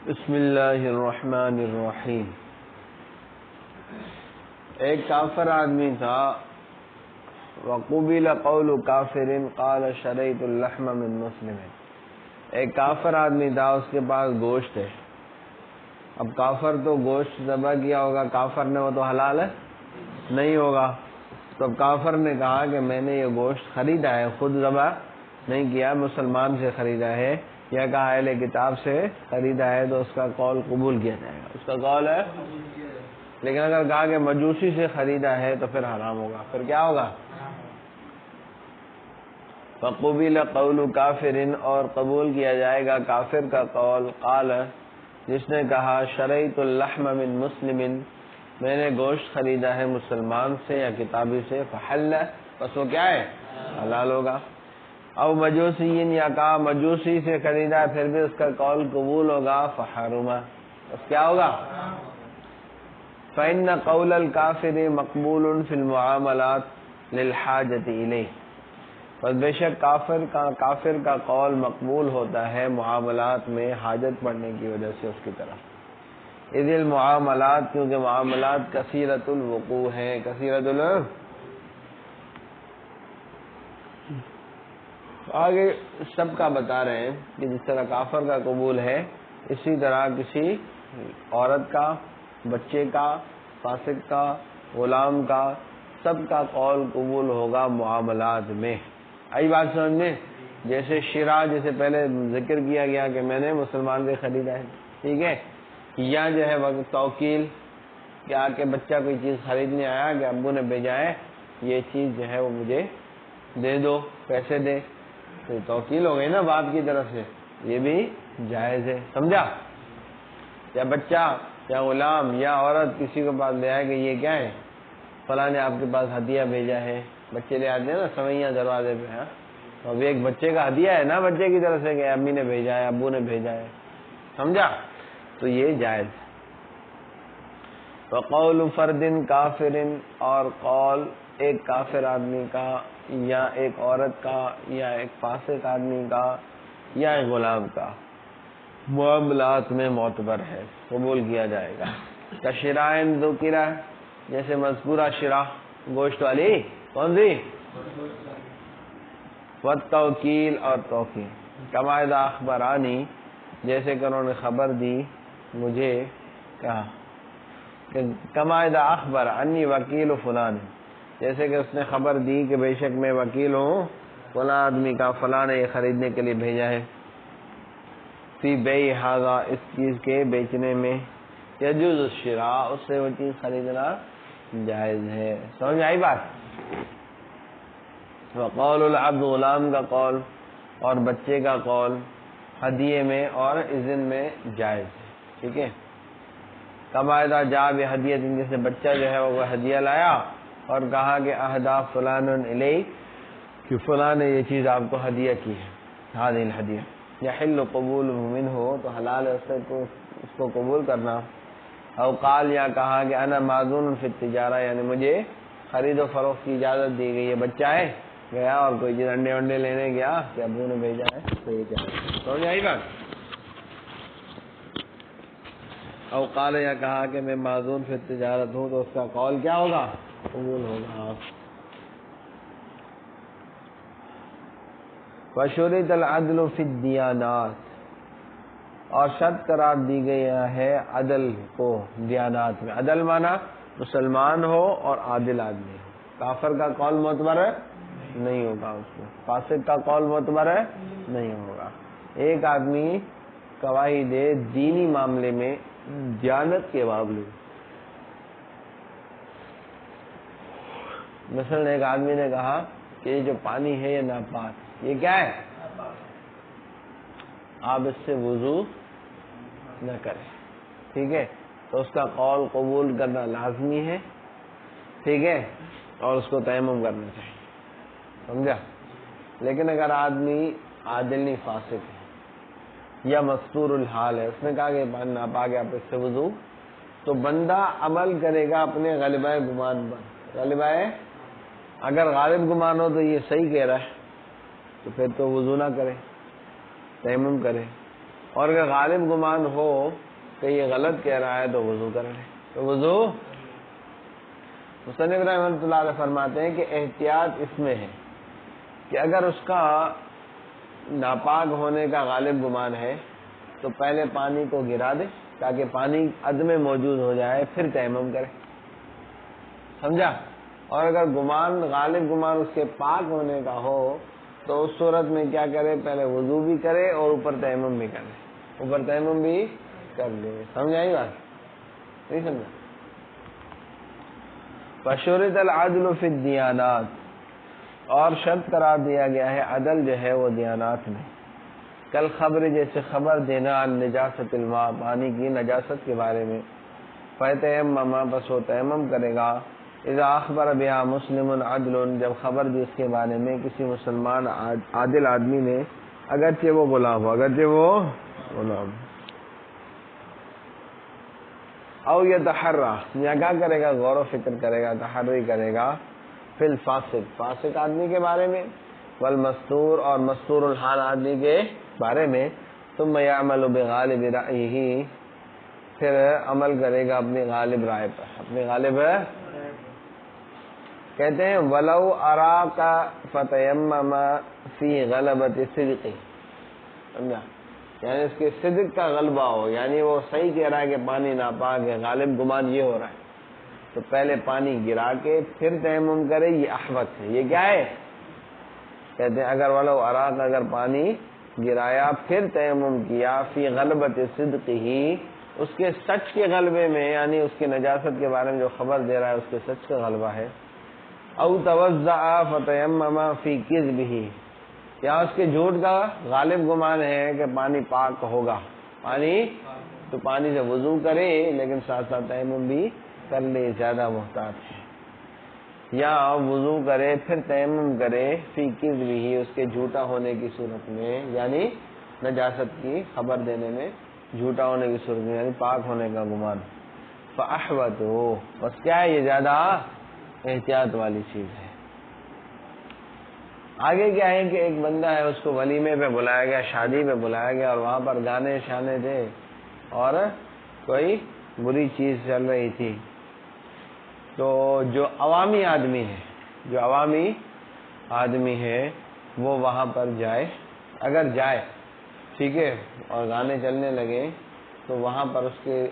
بسم اللہ الرحمن الرحیم۔ ایک کافر آدمی تھا، وقبل قول کافر قال شریت اللحم من مسلم۔ ایک کافر آدمی تھا، اس کے پاس گوشت ہے۔ اب کافر تو گوشت ذبح کیا ہوگا، کافر نے وہ تو حلال ہے نہیں ہوگا، تو اب کافر نے کہا کہ میں نے یہ گوشت خریدا ہے، خود ذبح نہیں کیا، مسلمان سے خریدا ہے یا کہا اہل کتاب سے خریدا ہے، تو اس کا قول قبول کیا جائے گا، اس کا قول ہے۔ لیکن اگر کہا کہ مجوسی سے خریدا ہے تو پھر حرام ہوگا، پھر کیا ہوگا؟ فقبل قول کافر، اور قبول کیا جائے گا کافر کا قول، قال جس نے کہا شریت اللحم من مسلم، میں نے گوشت خریدا ہے مسلمان سے یا کتابی سے، فحل، بس وہ کیا ہے؟ حلال ہوگا۔ او مجوسی، یا کہا مجوسی سے خریدا ہے، پھر بھی اس کا قول قبول ہوگا، فحرم، بس کیا ہوگا؟ فإن قول الکافر مقبول فی المعاملات للحاجۃ الیہ، بس بے شک کافر کا قول مقبول ہوتا ہے معاملات میں حاجت پڑنے کی وجہ سے اس کی طرف، اذ المعاملات، کیونکہ معاملات کثیرۃ الوقوع ہیں، آگے سب کا بتا رہے ہیں کہ جس طرح کافر کا قبول ہے، اسی طرح کسی عورت کا، بچے کا، فاسق کا، غلام کا، سب کا قول قبول ہوگا معاملات میں۔ آئی بات سمجھ میں؟ جیسے شراء، جیسے پہلے ذکر کیا گیا کہ میں نے مسلمان سے خریدا ہے، ٹھیک ہے، یا جو ہے وقت توکیل، کہ آ کے بچہ کوئی چیز خریدنے آیا کہ ابو نے بھیجا ہے یہ چیز جو ہے وہ مجھے دے دو، پیسے دے، تو توکیل ہو گئی نا باپ کی طرف سے، یہ بھی جائز ہے، سمجھا؟ یا بچہ یا غلام یا عورت کسی کو پاس لے آئے کہ یہ کیا ہے، فلاں نے آپ کے پاس ہدیہ بھیجا ہے، بچے لے آتے ہیں نا سوئیاں دروازے پہ، ہاں، تو اب ایک بچے کا ہدیہ ہے نا بچے کی طرف سے کہ امی نے بھیجا ہے، ابو نے بھیجا ہے، سمجھا؟ تو یہ جائز۔ وقول فرد کافر، اور قول ایک کافر آدمی کا یا ایک عورت کا یا ایک فاسق آدمی کا یا ایک غلام کا معاملات میں معتبر ہے، قبول کیا جائے گا۔ کشرائن ذکرہ، جیسے مذکورہ شرح گوشت والی، کون سی؟ والتوکیل، اور توکیل، کما اذا اخبرانی، جیسے کہ انہوں نے خبر دی مجھے، کہا کما اذا اخبر انی وکیل فلان، جیسے کہ اس نے خبر دی کہ بے شک میں وکیل ہوں فلاں آدمی کا، فلاں نے یہ خریدنے کے لیے بھیجا ہے، فی بیع ھذا، اس چیز کے بیچنے میں، یجوز الشراء، اس سے وہ چیز خریدنا جائز ہے، سمجھ میں آئی بات؟ وقول العبد، غلام کا قول اور بچے کا قول ہدیے میں اور اذن میں جائز ہے، ٹھیک ہے۔ کما اذا جاء بہدیۃ، جیسے بچہ جو ہے وہ ہدیہ لایا اور کہا کہ اہدا فلان الیک، کہ فلاں نے یہ چیز آپ کو ہدیہ کی ہے، ہذہ الہدیہ، یحل قبولہ منہ، تو حلال ہے اس کو قبول کرنا۔ او قال، یا کہا کہ انا معذون فی التجارہ، یعنی مجھے خرید و فروخت کی اجازت دی گئی ہے، بچہ ہے گیا اور کوئی چیز انڈے ونڈے لینے گیا کہ ابو نے بھیجا ہے، تو یہ جائز، سمجھ آئی بات؟ او قال، یا کہا کہ میں معذون فی التجارت ہوں، تو اس کا قول کیا ہوگا؟ قبول ہوگا۔ وشرط العدل فی الدیانات، اور شرط قرار دی گئی ہے عدل کو دیانات میں، عدل مانا مسلمان ہو اور عادل آدمی ہو، کافر کا قول معتبر ہے نہیں ہوگا، اس میں فاسق کا قول معتبر ہے نہیں ہوگا۔ ایک آدمی گواہی دے دینی معاملے میں دیانت کے باوجود، مثلا ایک آدمی نے کہا کہ یہ جو پانی ہے یہ ناپاک، یہ کیا ہے؟ آپ اس سے وضو نہ کریں، ٹھیک ہے، تو اس کا قول قبول کرنا لازمی ہے، ٹھیک ہے، اور اس کو تیمم کرنا چاہیے، سمجھا؟ لیکن اگر آدمی عادل نہیں، فاسق ہے یا مستور الحال ہے، اس نے کہا کہ پانی ناپاک ہے، آپ اس سے وضو، تو بندہ عمل کرے گا اپنے غالبہ گمان پر، غالبہ، اگر غالب گمان ہو تو یہ صحیح کہہ رہا ہے تو پھر تو وضو نہ کرے، تیمم کرے، اور اگر غالب گمان ہو کہ یہ غلط کہہ رہا ہے تو وضو کر لے. تو وضو مصنف رحمۃ اللہ علیہ فرماتے ہیں کہ احتیاط اس میں ہے کہ اگر اس کا ناپاک ہونے کا غالب گمان ہے تو پہلے پانی کو گرا دے تاکہ پانی عدم موجود ہو جائے، پھر تیمم کرے. سمجھا؟ اور اگر گمان غالب گمان اس کے پاک ہونے کا ہو تو اس صورت میں کیا کرے؟ پہلے وضو بھی کرے اور اوپر تیمم بھی کرے، اوپر تیمم بھی کر لے. سمجھ آئی بات؟ نہیں سمجھا؟ فشرط العدل فی الدیانات، اور شرط قرار دیا گیا ہے عدل جو ہے وہ دیانات میں. کل خبر، جیسے خبر دینا عن نجاست الماء، پانی کی نجاست کے بارے میں. فیتیمم، بس وہ تیمم کرے گا. اذا اخبر بها مسلم عدل، جب خبر دی اس کے بارے میں کسی مسلمان عادل آدمی نے، اگرچہ وہ غلام ہو، اگرچہ وہ غلام. او یتحرى، یا کیا کرے گا؟ غور و فکر کرے گا، تحری کرے گا. فی الفاسق، فاسق آدمی کے بارے میں. والمستور، اور مستور الحال آدمی کے بارے میں. ثم یعمل بغالب رأیہ، پھر عمل کرے گا اپنی غالب رائے پر، اپنی غالب. کہتے ہیں ولو اراک فتیمم فی غلبۃ صدقہ. سمجھا؟ یعنی اس کے صدق کا غلبہ ہو، یعنی وہ صحیح کہہ رہا ہے کہ پانی ناپاک ہے، غالب گمان یہ ہو رہا ہے، تو پہلے پانی گرا کے پھر تیمم کرے. یہ احوط ہے. یہ کیا ہے؟ کہتے ہیں اگر ولو اراک، اگر پانی گرایا پھر تیمم کیا، فی غلبۃ صدقہ، اس کے سچ کے غلبے میں، یعنی اس کی نجاست کے بارے میں جو خبر دے رہا ہے اس کے سچ کا غلبہ ہے. او توضع فتیمم فی کذبہ، یا اس کے جھوٹ کا غالب گمان ہے کہ پانی پاک ہوگا، پانی تو پانی سے وضو کرے لیکن ساتھ ساتھ تیمم بھی کر لے، زیادہ محتاط ہے. یا وضو کرے پھر تیمم کرے فی کذبہ، اس کے جھوٹا ہونے کی صورت میں، یعنی نجاست کی خبر دینے میں جھوٹا ہونے کی صورت میں، یعنی پاک ہونے کا گمان. فاحوط، بس کیا ہے؟ یہ زیادہ احتیاط والی چیز ہے. آگے کیا ہے کہ ایک بندہ ہے، اس کو ولیمے پہ بلایا گیا، شادی پہ بلایا گیا، اور وہاں پر گانے شانے تھے اور کوئی بری چیز چل رہی تھی. تو جو عوامی آدمی ہے، جو عوامی آدمی ہے وہ وہاں پر جائے، اگر جائے ٹھیک ہے، اور گانے چلنے لگے تو وہاں پر اس کے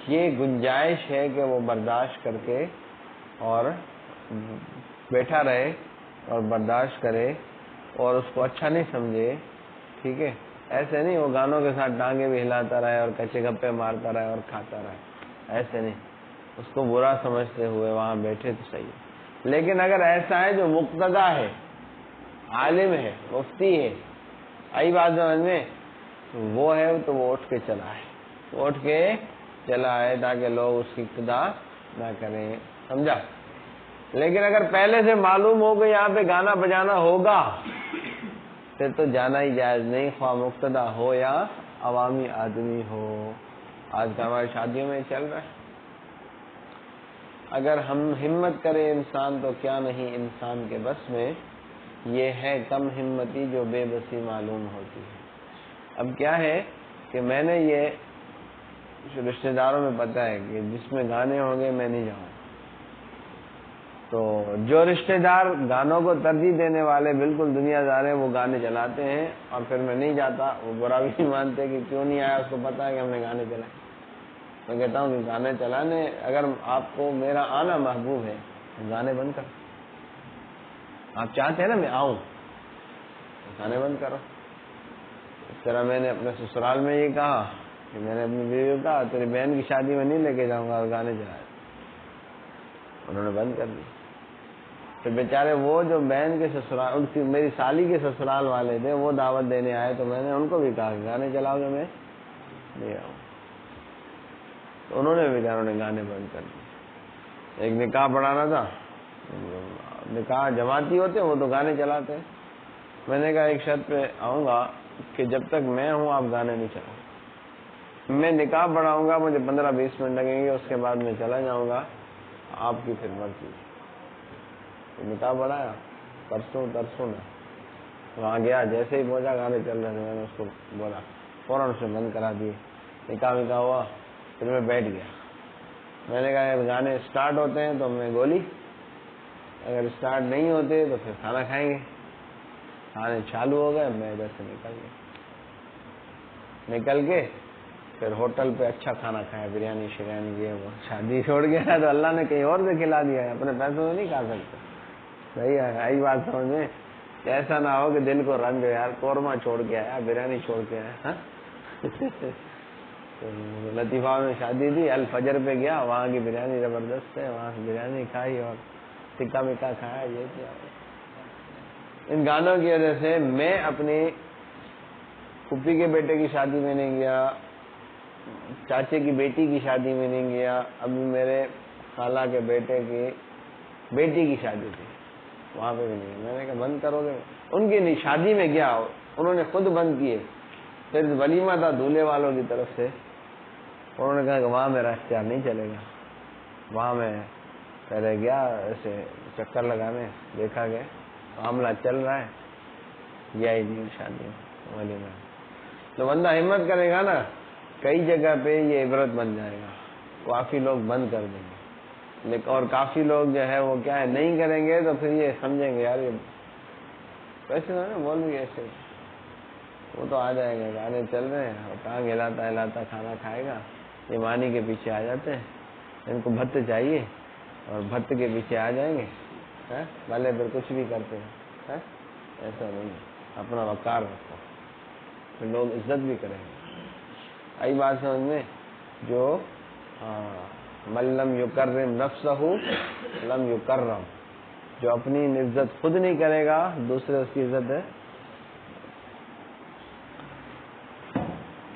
یہ گنجائش ہے کہ وہ برداشت کر کے اور بیٹھا رہے اور برداشت کرے اور اس کو اچھا نہیں سمجھے. ٹھیک ہے، ایسے نہیں وہ گانوں کے ساتھ ٹانگیں بھی ہلاتا رہے اور کچے گپے مارتا رہے اور کھاتا رہے، ایسے نہیں، اس کو برا سمجھتے ہوئے وہاں بیٹھے تو صحیح. لیکن اگر ایسا ہے جو مقتدا ہے، عالم ہے، مفتی ہے، آئی بات سمجھ میں، وہ ہے تو وہ اٹھ کے چلا ہے، اٹھ کے چلا ہے تاکہ لوگ اس کی اقتدا نہ کریں. سمجھا؟ لیکن اگر پہلے سے معلوم ہو کہ یہاں پہ گانا بجانا ہوگا پھر تو جانا ہی جائز نہیں، خواہ مقتدا ہو یا عوامی آدمی ہو. آج کا ہماری شادیوں میں چل رہا ہے. اگر ہم ہمت کرے انسان تو کیا نہیں انسان کے بس میں، یہ ہے کم ہمتی جو بے بسی معلوم ہوتی ہے. اب کیا ہے کہ میں نے یہ رشتہ داروں میں پتہ ہے کہ جس میں گانے ہوں گے میں نہیں جاؤں. تو جو رشتہ دار گانوں کو ترجیح دینے والے بالکل دنیا دار ہیں وہ گانے چلاتے ہیں اور پھر میں نہیں جاتا. وہ برا بھی نہیں مانتے کہ کیوں نہیں آیا، اس کو پتا ہے کہ ہم نے گانے چلائے. میں کہتا ہوں کہ گانے چلانے، اگر آپ کو میرا آنا محبوب ہے گانے بند کرو. آپ چاہتے ہیں نا میں آؤں، گانے بند کرو. اس طرح میں نے اپنے سسرال میں یہ کہا کہ میں نے اپنی بیوی کو کہا تیری بہن کی شادی میں نہیں لے کے جاؤں گا اور گانے چلائے. انہوں نے بند کر دی. تو بیچارے وہ جو بہن کے سسرال، ان کی میری سالی کے سسرال والے تھے، وہ دعوت دینے آئے تو میں نے ان کو بھی کہا کہ گانے چلاؤ گے میں نہیں آؤں. تو انہوں نے بیچاروں نے گانے بند کر دیے. ایک نکاح پڑھانا تھا، نکاح جماعتی ہوتے ہیں وہ تو گانے چلاتے ہیں. میں نے کہا ایک شرط پہ آؤں گا کہ جب تک میں ہوں آپ گانے نہیں چلاؤ. میں نکاح پڑھاؤں گا، مجھے 15-20 منٹ لگیں گے، اس کے بعد میں چلا جاؤں گا، آپ کی پھر مرضی. نکاح پڑھایا پرسوں میں وہاں گیا، جیسے ہی پہنچا گانے چل رہے تھے. میں نے اس کو بولا فوراً اسے بند کرا دیے. نکاح ہوا, پھر میں بیٹھ گیا. میں نے کہا گانے اسٹارٹ ہوتے ہیں تو میں گولی, اگر اسٹارٹ نہیں ہوتے تو پھر کھانا کھائیں گے. کھانے چالو ہو گئے, میں ادھر سے نکل کے پھر ہوٹل پہ اچھا کھانا کھایا, بریانی شریانی یہ وہ. شادی چھوڑ گیا تو اللہ نے کہیں اور سے کھلا دیا ہے, اپنے پیسوں سے نہیں کھا سکتے. صحیح ہے, آئی بات سمجھ میں. ایسا نہ ہو کہ دل کو رنگ یار قورمہ چھوڑ کے آیا, بریانی چھوڑ کے آیا. لطیفہ میں شادی تھی, الفجر پہ گیا, وہاں کی بریانی زبردست ہے, وہاں سے بریانی کھائی اور ٹکا مکا کھایا. یہ کیا ان گانوں کی وجہ سے میں اپنی پھوپھی کے بیٹے کی شادی میں نہیں گیا, چاچے کی بیٹی کی شادی میں نہیں گیا, ابھی میرے خالہ کے بیٹے کی بیٹی کی شادی تھی, وہاں پہ بھی نہیں. میں نے کہا بند کرو گے. ان کی شادی میں گیا, انہوں نے خود بند کیے. پھر ولیمہ تھا دولہے والوں کی طرف سے, انہوں نے کہا کہ وہاں میرا اختیار نہیں چلے گا. وہاں میں پہلے گیا ایسے چکر لگانے, دیکھا کہ معاملہ چل رہا ہے, گیا ہی نہیں شادی میں ولیمہ. تو بندہ ہمت کرے گا نا, کئی جگہ پہ یہ عبرت بن جائے گا. کافی لوگ بند کر دیں گے, لیکن اور کافی لوگ جو ہے وہ کیا ہے نہیں کریں گے, تو پھر یہ سمجھیں گے یار یہ ویسے نا مولوی ایسے, وہ تو آ جائے گا, گانے چل رہے ہیں اور ٹانگ ہلاتا ہلاتا کھانا کھائے گا. یہ مانی کے پیچھے آ جاتے ہیں, ان کو بھت چاہیے اور بھت کے پیچھے آ جائیں گے, بھلے پھر کچھ بھی کرتے ہیں. ایسا نہیں, اپنا وقار رکھو, پھر لوگ عزت بھی کریں گے. آئی بات سمجھ میں. جو من لم یکرم نفسہ لم یکرم, جو اپنی عزت خود نہیں کرے گا دوسرے اس کی عزت ہے.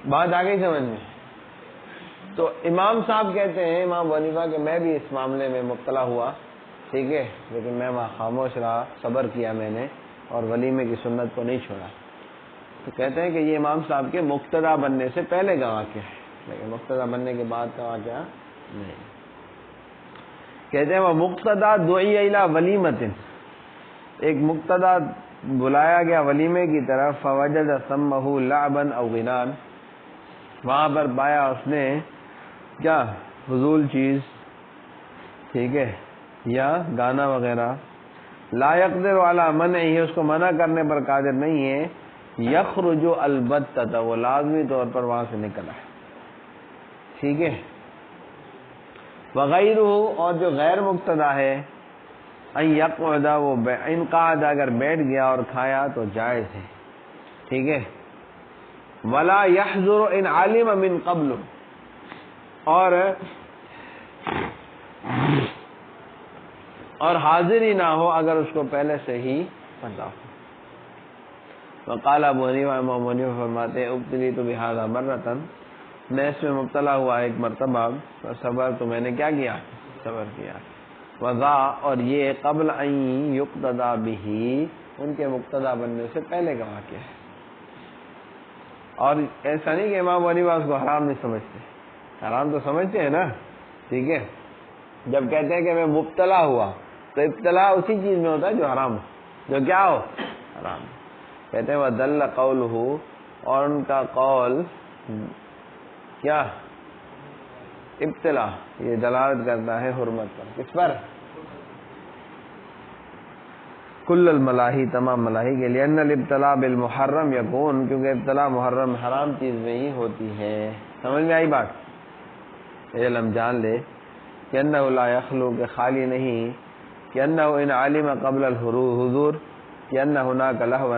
بات آ گئی سمجھ میں. تو امام صاحب کہتے ہیں, امام حنیفہ, کہ میں بھی اس معاملے میں مبتلا ہوا, ٹھیک ہے, لیکن میں وہاں خاموش رہا, صبر کیا میں نے, اور ولیمے کی سنت کو نہیں چھوڑا. تو کہتے ہیں کہ یہ امام صاحب کے مقتدا بننے سے پہلے کا واقعہ ہے, لیکن مقتدا بننے کے بعد کا واقعہ نہیں. کہتے ہیں وہ مقتدا دعی الی ولیمۃ, ایک مقتدا بلایا گیا ولیمے کی طرف, فوجد ثمہ لعبا او غنان, وہاں پر پایا اس نے کیا فضول چیز, ٹھیک ہے, یا گانا وغیرہ. لا یقدر علی منعہ, اس کو منع کرنے پر قادر نہیں ہے. یخرج البتۃ, وہ لازمی طور پر وہاں سے نکلا ہے, ٹھیک ہے. وغیرہ, اور جو غیر مقتدا ہے, ان یقعد, وہ ان قعد, اگر بیٹھ گیا اور کھایا تو جائز ہے, ٹھیک ہے. ولا یحضر ان علم من قبل, اور حاضر ہی نہ ہو اگر اس کو پہلے سے ہی پتا ہو. وقال ابو حنیفہ, امام حنیفہ فرماتے ہیں, ابتلیت بہذا مرۃ, میں اس میں مبتلا ہوا ایک مرتبہ, صبر, تو میں نے کیا کیا, صبر کیا. وذا, اور یہ قبل ان یقتدی بہ, ان کے مقتدا بننے سے پہلے کا واقعہ ہے. اور ایسا نہیں کہ امام حنیفہ اس کو حرام نہیں سمجھتے, حرام تو سمجھتے ہیں نا, ٹھیک ہے. جب کہتے ہیں کہ میں مبتلا ہوا, تو ابتلا اسی چیز میں ہوتا ہے جو حرام ہو, جو کیا ہو, حرام. کہتے ہیں وَدَلَّ قَوْلُهُ, اور ان کا قول کیا, ابتلا, یہ دلالت کرتا ہے حرمت پر. کس پر, کل الملاہی, تمام ملاہی کے لیے. ان الابتلاء بالمحرم یکون, کیونکہ ابتلا محرم حرام چیز میں ہی ہوتی ہے. سمجھ میں آئی بات. علم جان لے کہ انہ لا یخلو, کہ خالی نہیں, کہ انہ ان علم قبل الحضور, کہ انہ ہناک لہوا,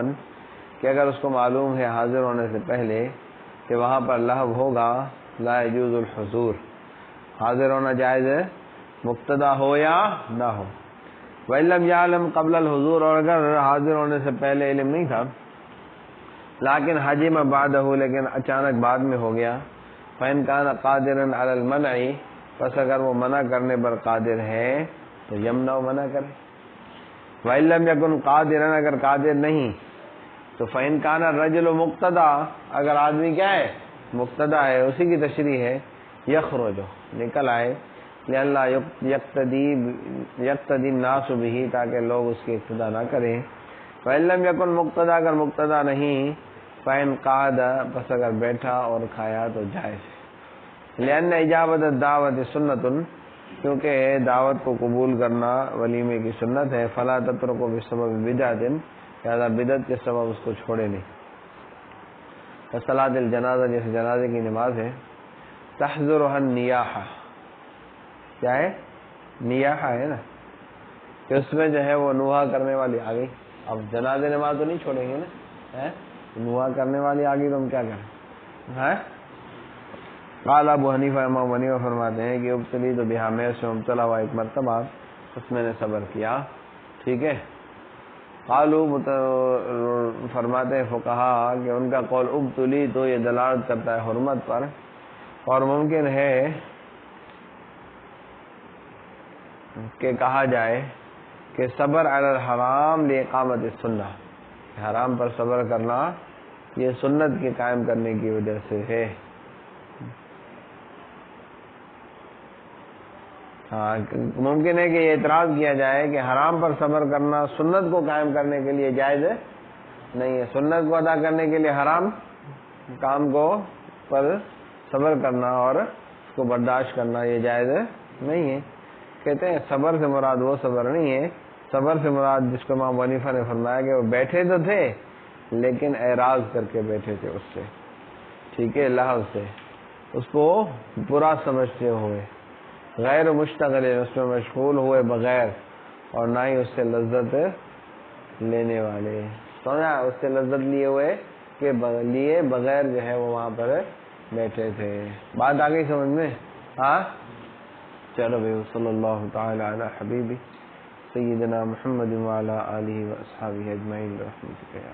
کہ اگر اس کو معلوم ہے حاضر ہونے سے پہلے کہ وہاں پر لہو ہوگا, لا یجوز الحضور, حاضر ہونا جائز ہے, مقتدا ہو یا نہ ہو. وَإِلَّمْ يَعْلَمْ قَبْلَ الْحُضُورِ, اور اگر حاضر ہونے سے پہلے علم نہیں تھا, لیکن حجم بعدہ, لیکن اچانک بعد میں ہو گیا, فَإِنْ كَانَ قَادِرًا عَلَى الْمَنْعِ, پس اگر وہ منع کرنے پر قادر ہے تو یمنع, منع کرے. وَإِلَّمْ يَكُنْ قَادِرًا, اگر قادر نہیں تو فَإِنْ كَانَ الرَّجُلُ مُقْتَدًا, اگر آدمی کیا ہے, مقتدا ہے, اسی کی تشریح ہے, یخرج, نکل آئے, لئلا یقتدی الناس بہ, تاکہ لوگ اس کی اقتدا نہ کریں. فَإِن لَمْ يَكُنْ مُقْتَدًا, اگر مقتدا نہیں, فَإِنْ قَعَدَ پس اگر بیٹھا اور کھایا تو جائز ہے. لأن اجابت الدعوت سنت کیونکہ دعوت کو قبول کرنا ولیمے کی سنت ہے. فلا تترکو بسبب بدعت لہذا بدعت کے سبب اس کو چھوڑے نہیں. صلاۃ الجنازہ جیسے جنازے کی نماز ہے. تحضرها النیاحہ کیا ہے؟ نیاحہ ہے نا کہ اس میں جو ہے وہ نوحہ کرنے والی آ گئی. اب جنازے نماز تو نہیں چھوڑیں گے نا, نوحہ کرنے والی آ گئی تو ہم کیا کریں؟ قال ابو حنیفہ امام حنیفہ فرماتے ہیں کہ ابتلی تو بہا میں اس میں مبتلا ہوا ایک مرتبہ اس میں نے صبر کیا. ٹھیک ہے. قالوا فرماتے ہیں فقہا کہ ان کا قول ابتلی تو یہ دلالت کرتا ہے حرمت پر, اور ممکن ہے کہ کہا جائے کہ صبر علی الحرام لاقامت السنہ, حرام پر صبر کرنا یہ سنت کے قائم کرنے کی وجہ سے ہے. ہاں ممکن ہے کہ یہ اعتراض کیا جائے کہ حرام پر صبر کرنا سنت کو قائم کرنے کے لیے جائز نہیں ہے. سنت کو ادا کرنے کے لیے حرام کام کو پر صبر کرنا اور اس کو برداشت کرنا یہ جائز نہیں ہے. کہتے ہیں صبر سے مراد وہ صبر نہیں ہے, صبر سے مراد جس کو امام حنیفہ نے فرمایا کہ وہ بیٹھے تو تھے لیکن اعراض کر کے بیٹھے تھے اس سے. ٹھیک ہے, لحاظ سے اس کو برا سمجھتے ہوئے, غیر مشتغل اس میں مشغول ہوئے بغیر, اور نہ ہی اس سے لذت لینے والے. سمجھا, اس سے لذت لیے ہوئے کہ لیے بغیر جو ہے وہ وہاں پر بیٹھے تھے. بات آ گئی سمجھ میں؟ ہاں چلو بھائی. صلی اللہ تعالی علی حبیبی سیدنا محمد وعلی آلہ واصحابہ اجمعین برحمتک یا